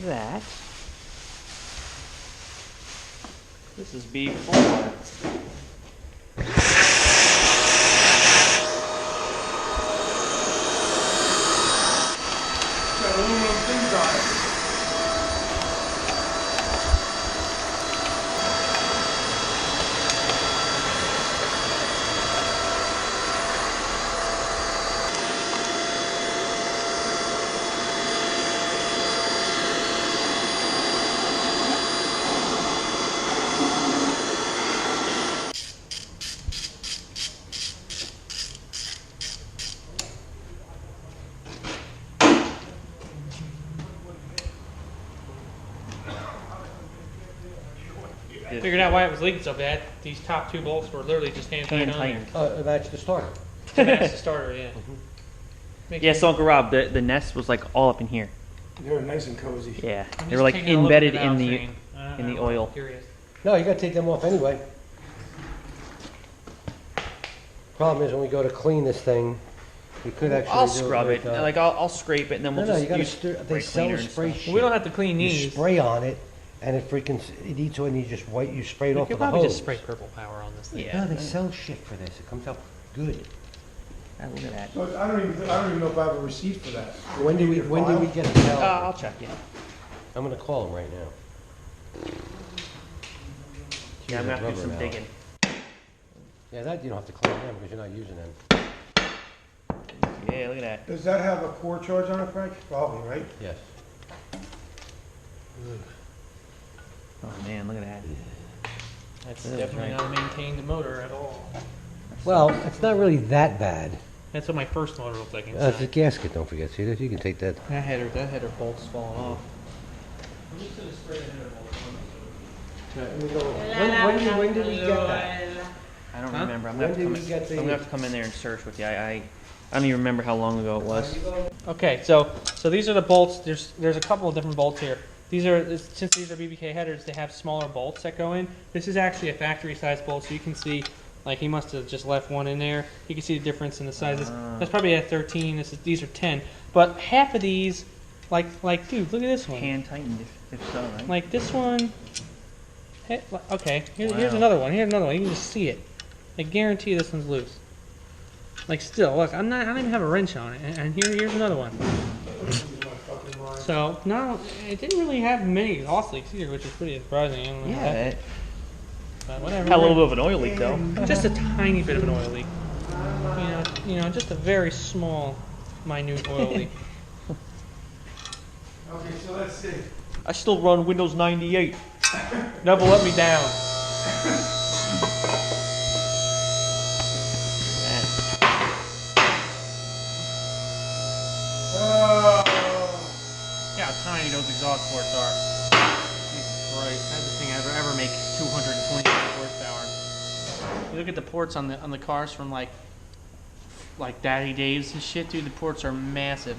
that. This is B4. Aluminum things on it. Figured out why it was leaking so bad. These top two bolts were literally just hand tightened. That's the starter. That's the starter, yeah. Yeah, so Uncle Rob, the nest was like all up in here. They were nice and cozy. Yeah, I'm they were like just taking a look embedded at in valve the train. oil. I'm curious. No, you gotta take them off anyway. Problem is when we go to clean this thing, we could actually I'll do scrub it. with, Like I'll scrape it, and then we'll just you gotta use they sell cleaner a and spray stuff. sheet. We don't have to clean You these. spray on it, and it freaking it eats away, and you just you spray it You off could with a probably hose. just spray purple power on this thing. Yeah. No, they sell shit for this. It comes out good. Ah, look at that. So I don't even know if I have a receipt for that. When do we get the towel? I'll check. Yeah. I'm gonna call him right now. Yeah, I'm gonna have to do Rubber some now. digging. Yeah, that you don't have to clean them because you're not using them. Yeah, look at that. Does that have a core charge on it, Frank? Probably, right? Yes. Oh man, look at that. That's Yeah, definitely right. not a maintained motor at all. Well, it's not really that bad. That's what my first motor looked like It's a inside. gasket. Don't forget. See that? You can take that. That header bolt's falling off. When did we get that? I don't Huh? remember. I'm When gonna, did have we to get I'm gonna have to come in there and search with you. I don't even remember how long ago it was. Okay, so these are the bolts. There's a couple of different bolts here. These are, since these are BBK headers, they have smaller bolts that go in. This is actually a factory size bolt, so you can see, like he must have just left one in there. You can see the difference in the sizes. That's probably a 13. These are 10. But half of these, like dude, look at this one. Hand tightened, if so, right? Like this one. Okay, here's Wow. another one. Here's another one. You can just see it. I guarantee this one's loose. Like still, look, I don't even have a wrench on it. And here's another one. So no, it didn't really have many exhaust leaks either, which is pretty surprising. I don't know Yeah, it but whatever. had a little bit of an oil leak though. Just a tiny bit of an oil leak. You know, just a very small, minute oil leak. Okay, so let's see. I still run Windows 98. Never let me down. Yeah, how tiny those exhaust ports are. Jesus Christ, that thing ever make 220 horsepower. You look at the ports on the cars from like Daddy Dave's and shit, dude. The ports are massive.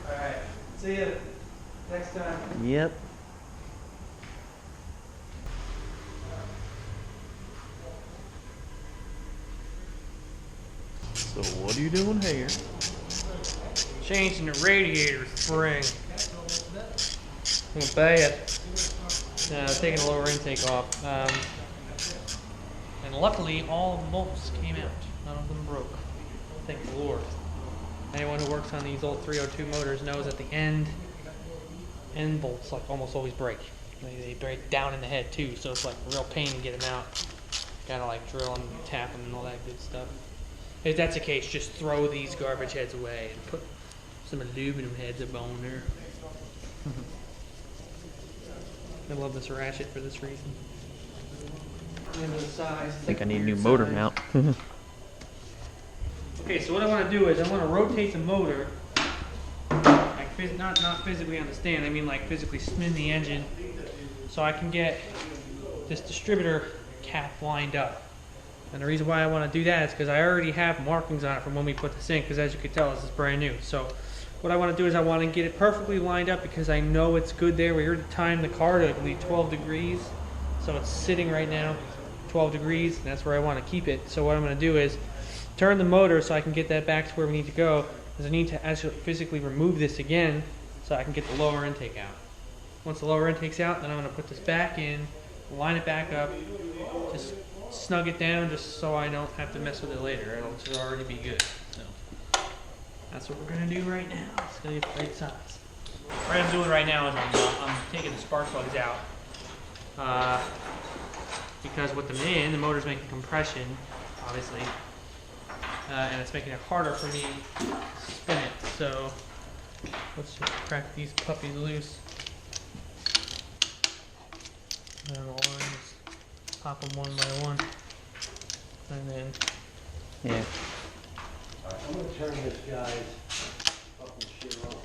Alright, see you next time. Yep. So what are you doing here? Changing the radiator spring. Went bad. Taking the lower intake off. And luckily, all of the bolts came out. None of them broke. Thank the Lord. Anyone who works on these old 302 motors knows that the end bolts like almost always break. They break down in the head too, so it's like a real pain to get them out. Gotta like drill them, tap them, and all that good stuff. If that's the case, just throw these garbage heads away and put some aluminum heads up on there. I love this ratchet for this reason. And the size. I think I need a new motor mount. Okay, so what I want to do is I want to rotate the motor, like not physically on the stand. I mean like physically spin the engine, so I can get this distributor cap lined up. And the reason why I want to do that is because I already have markings on it from when we put this in. Because as you can tell, this is brand new. So what I want to do is I want to get it perfectly lined up because I know it's good there. We already timed the car to, I believe, 12 degrees, so it's sitting right now 12 degrees, and that's where I want to keep it. So what I'm going to do is turn the motor so I can get that back to where we need to go, because I need to actually physically remove this again so I can get the lower intake out. Once the lower intake's out, then I'm going to put this back in, line it back up, just snug it down just so I don't have to mess with it later. It'll just already be good. So that's what we're going to do right now. It's going to be the right size. What I'm doing right now is I'm taking the spark plugs out because with them in, the motor's making compression, obviously, and it's making it harder for me to spin it. So let's just crack these puppies loose. And the lines, pop them one by one, and then Yeah. I'm gonna turn this guy's fucking shit off.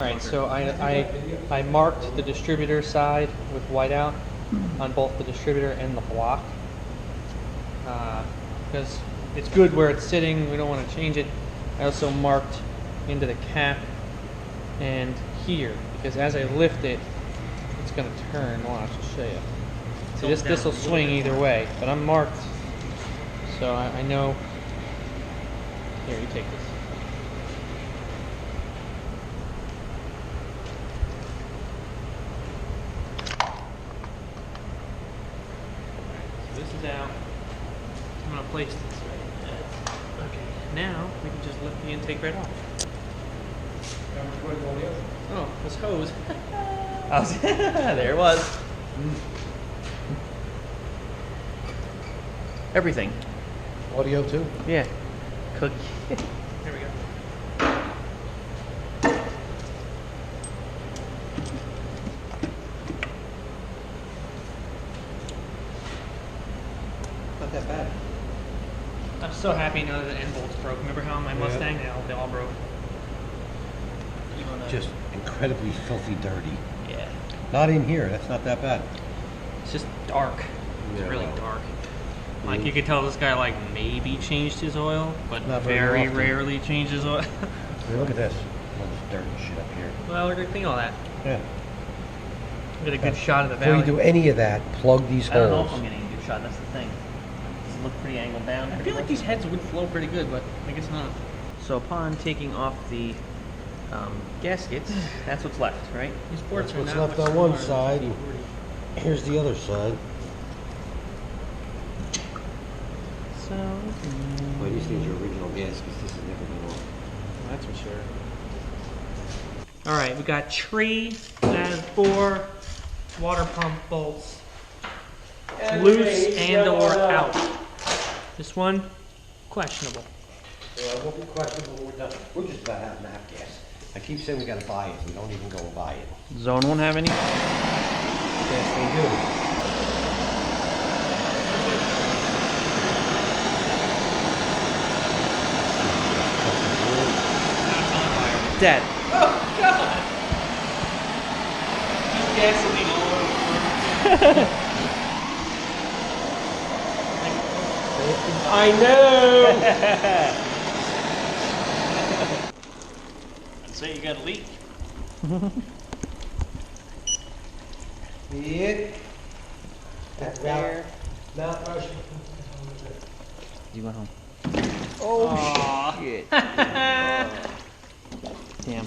Alright, so I marked the distributor side with whiteout on both the distributor and the block. Because it's good where it's sitting, we don't want to change it. I also marked into the cap and here, because as I lift it, it's going to turn. Well, I'll just show you. See, this will swing either way, but I'm marked, so I know. Here, you take this. This is out. I'm going to place this right there. Okay, now we can just lift the intake right off. Oh, this hose. There it was. Everything. Audio too? Yeah. Cookie. There we go. Not that bad. I'm so happy now that the end bolts broke. Remember how on my Mustang they all broke? Just incredibly filthy dirty. Yeah. Not in here, that's not that bad. It's just dark. It's Yeah, really well. dark. Like you could tell this guy like maybe changed his oil, but Not very very often. rarely changed his oil. I mean, look at this. All this dirt and shit up here. Well, we're gonna clean all that. Yeah. Get a good shot of the Before valley. you do any of that, plug these I don't know if holes. I'm getting a good shot. That's the thing. Does it look pretty angled down? I feel like these heads would flow pretty good, but I guess not. So upon taking off the gaskets, that's what's left, right? These ports That's are what's not left much on one smaller side, than and 40. here's the other side. So. Well, these things are original gaskets. This is never going on. That's for sure. All right, we got tree that has 4 water pump bolts, loose and or out. This one, questionable. Well, it won't be questionable when we're done. We're just about out of nap gas. I keep saying we gotta buy it. We don't even go and buy it. Zone won't have any? Yes, they do. Dad. Oh God! Just gasoline all over the floor. I know! I'd say you got a leak. It. That's there. Mount Rushmore. You went home. Oh Shit. Damn.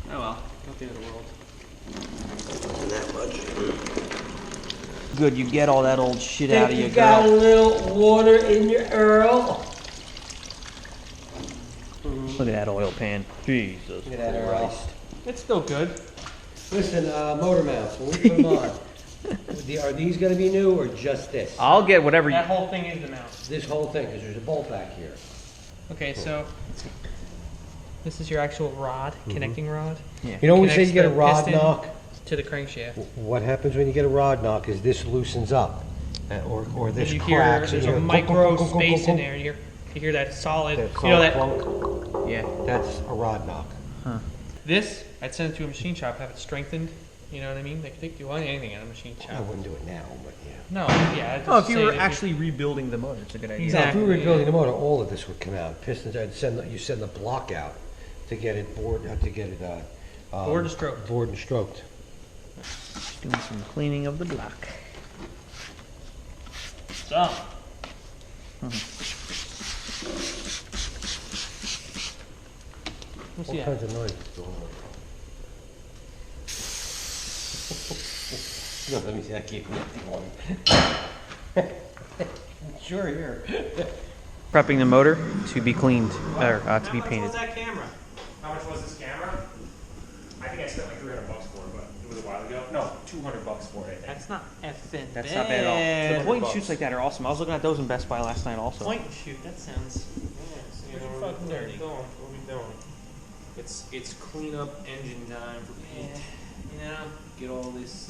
Oh well, not the end of the world. Wasn't that much. Good, you get all that old shit out of you, You got a girl. little water in your Earl. Look at that oil pan. Jesus Look at that, Earl. Christ. It's still good. Listen, motor mounts, when we put them on, are these gonna be new or just this? I'll get whatever you... That whole thing is the mount. This whole thing, because there's a bolt back here. Okay, so this is your actual rod, connecting rod. Yeah. You know when we say Connects you get a the rod piston knock? to the crankshaft. What happens when you get a rod knock is this loosens up, or this And you hear cracks. there's and a you micro go, space in go. there. You hear that solid. That You know that. clunk, Yeah. that's a rod knock. This I'd send it to a machine shop, have it strengthened. You know what I mean? They could do anything at a machine I shop. wouldn't do it now, but yeah. No, yeah. I'd Oh, just if you say were that actually rebuilding the motor, it's a good idea. Exactly. Now, if we were rebuilding the motor, all of this would come out. Pistons, you send the block out to get it bored, bored and stroked. Bored and stroked. Doing some cleaning of the block. some. Let's see that. of noise is going on? No, let me see, I can't get the one. Sure, here. Prepping the motor to be cleaned, or to be How much painted. was that camera? How much was this camera? I think I spent like $300 for it, but it was a while ago. No, $200 for it, I think. That's not effing That's not bad at all. The point and $200. shoots like that are awesome. I was looking at those in Best Buy last night also. Point and shoot, that sounds pretty fucking dirty. What are we doing? It's clean up engine time for Pete. Yeah. Get all this,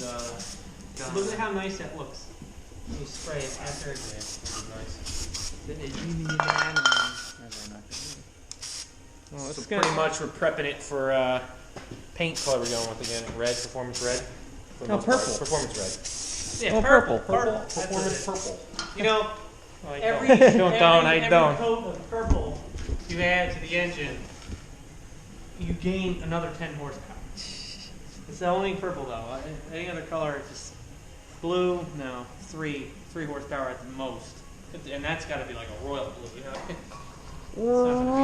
Look at how nice that looks. You spray it after nice. Well, So pretty much we're prepping it for paint color we're going with again. Red, performance red. For the No, most part. purple. Performance red. Yeah, Oh, purple. purple. That's Performance it. purple. You know, every Don't, I every don't. coat of purple you add to the engine, you gain another 10 horsepower. It's the only purple though. Any other color, it's just blue. No, three horsepower at the most, and that's got to be like a royal blue. You know, it's not gonna